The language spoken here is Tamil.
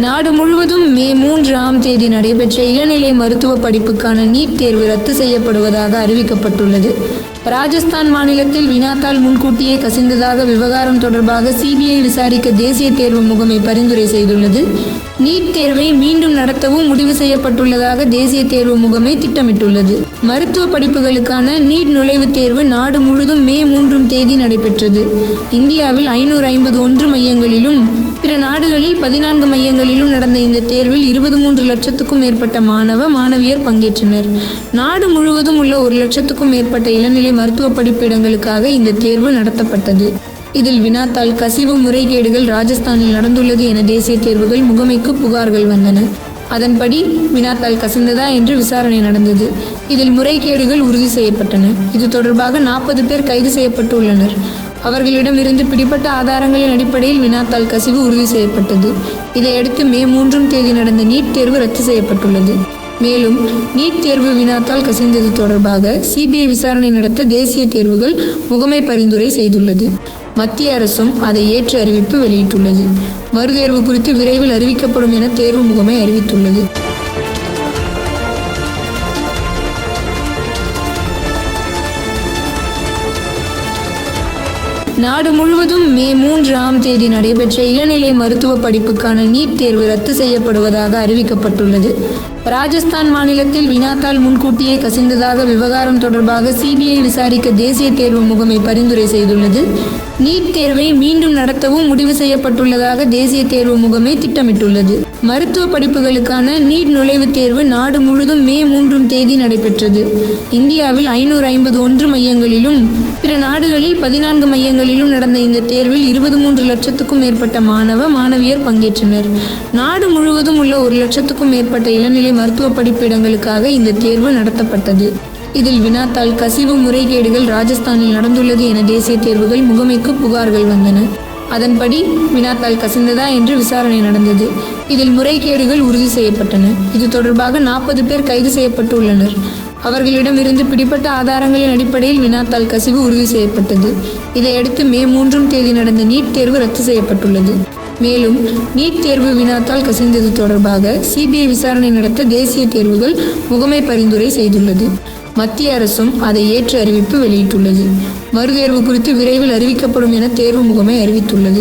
நாடு முழுவதும் மே 3ஆம் தேதி நடைபெற்ற இளநிலை மருத்துவ படிப்புக்கான நீட் தேர்வு ரத்து செய்யப்படுவதாக அறிவிக்கப்பட்டுள்ளது. ராஜஸ்தான் மாநிலத்தில் வினாத்தாள் முன்கூட்டியே கசிந்ததாக விவகாரம் தொடர்பாக சிபிஐ விசாரிக்க தேசிய தேர்வு முகமை பரிந்துரை செய்துள்ளது. நீட் தேர்வை மீண்டும் நடத்தவும் முடிவு செய்யப்பட்டுள்ளதாக தேசிய தேர்வு முகமை திட்டமிட்டுள்ளது. மருத்துவ படிப்புகளுக்கான நீட் நுழைவுத் தேர்வு நாடு முழுவதும் மே 3ஆம் தேதி நடைபெற்றது. இந்தியாவில் 551 மையங்களிலும் பிற நாடுகளில் 14 மையங்களிலும் நடந்த இந்த தேர்வில் 23 லட்சத்துக்கும் மேற்பட்ட மாணவியர் பங்கேற்றனர். நாடு முழுவதும் உள்ள 1 லட்சத்துக்கும் மேற்பட்ட இளநிலை மருத்துவ படிப்பிடங்களுக்காக இந்த தேர்வு நடத்தப்பட்டது. இதில் வினாத்தாள் கசிவு முறைகேடுகள் ராஜஸ்தானில் நடந்துள்ளது என தேசிய தேர்வுகள் முகமைக்கு புகார்கள் வந்தன. அதன்படி வினாத்தாள் கசிந்ததா என்று விசாரணை நடந்தது. இதில் முறைகேடுகள் உறுதி செய்யப்பட்டன. இது தொடர்பாக 40 பேர் கைது செய்யப்பட்டு உள்ளனர். அவர்களிடமிருந்து பிடிப்பட்ட ஆதாரங்களின் அடிப்படையில் வினாத்தாள் கசிவு உறுதி செய்யப்பட்டது. இதையடுத்து மே 3ஆம் தேதி நடந்த நீட் தேர்வு ரத்து செய்யப்பட்டுள்ளது. மேலும் நீட் தேர்வு வினாத்தாள் கசிந்தது தொடர்பாக சிபிஐ விசாரணை நடத்த தேசிய தேர்வுகள் முகமை பரிந்துரை செய்துள்ளது. மத்திய அரசும் அதை ஏற்று அறிவிப்பு வெளியிட்டுள்ளது. மறுதேர்வு குறித்து விரைவில் அறிவிக்கப்படும் என தேர்வு முகமை அறிவித்துள்ளது. நாடு முழுவதும் மே 3ஆம் தேதி நடைபெற்ற இளநிலை மருத்துவ படிப்புக்கான நீட் தேர்வு ரத்து செய்யப்படுவதாக அறிவிக்கப்பட்டுள்ளது. ராஜஸ்தான் மாநிலத்தில் வினாத்தாள் முன்கூட்டியே கசிந்ததாக விவகாரம் தொடர்பாக சிபிஐ விசாரிக்க தேசிய தேர்வு முகமை பரிந்துரை செய்துள்ளது. நீட் தேர்வை மீண்டும் நடத்தவும் முடிவு செய்யப்பட்டுள்ளதாக தேசிய தேர்வு முகமை திட்டமிட்டுள்ளது. மருத்துவ படிப்புகளுக்கான நீட் நுழைவுத் தேர்வு நாடு முழுவதும் மே 3ஆம் தேதி நடைபெற்றது. இந்தியாவில் 551 மையங்களிலும் பிற நாடுகளில் 14 மையங்களிலும் நடந்த இந்த தேர்வில் 23 லட்சத்துக்கும் மேற்பட்ட மாணவியர் பங்கேற்றனர். நாடு முழுவதும் உள்ள 1 லட்சத்துக்கும் மேற்பட்ட இளநிலை மருத்துவ படிப்பிடங்களுக்காக இந்த தேர்வு நடத்தப்பட்டது. இதில் வினாத்தாள் கசிவு முறைகேடுகள் ராஜஸ்தானில் நடந்துள்ளது என தேசிய தேர்வுகள் முகமைக்கு புகார்கள் வந்தன. அதன்படி வினாத்தாள் கசிந்ததா என்று விசாரணை நடந்தது. இதில் முறைகேடுகள் உறுதி செய்யப்பட்டன. இது தொடர்பாக 40 பேர் கைது செய்யப்பட்டு உள்ளனர். அவர்களிடமிருந்து பிடிப்பட்ட ஆதாரங்களின் அடிப்படையில் வினாத்தாள் கசிவு உறுதி செய்யப்பட்டது. இதையடுத்து மே 3ஆம் தேதி நடந்த நீட் தேர்வு ரத்து செய்யப்பட்டுள்ளது. மேலும் நீட் தேர்வு வினாத்தாள் கசிந்தது தொடர்பாக சிபிஐ விசாரணை நடத்த தேசிய தேர்வுகள் முகமை பரிந்துரை செய்துள்ளது. மத்திய அரசும் அதை ஏற்று அறிவிப்பு வெளியிட்டுள்ளது. மறுதேர்வு குறித்து விரைவில் அறிவிக்கப்படும் என தேர்வு முகமை அறிவித்துள்ளது.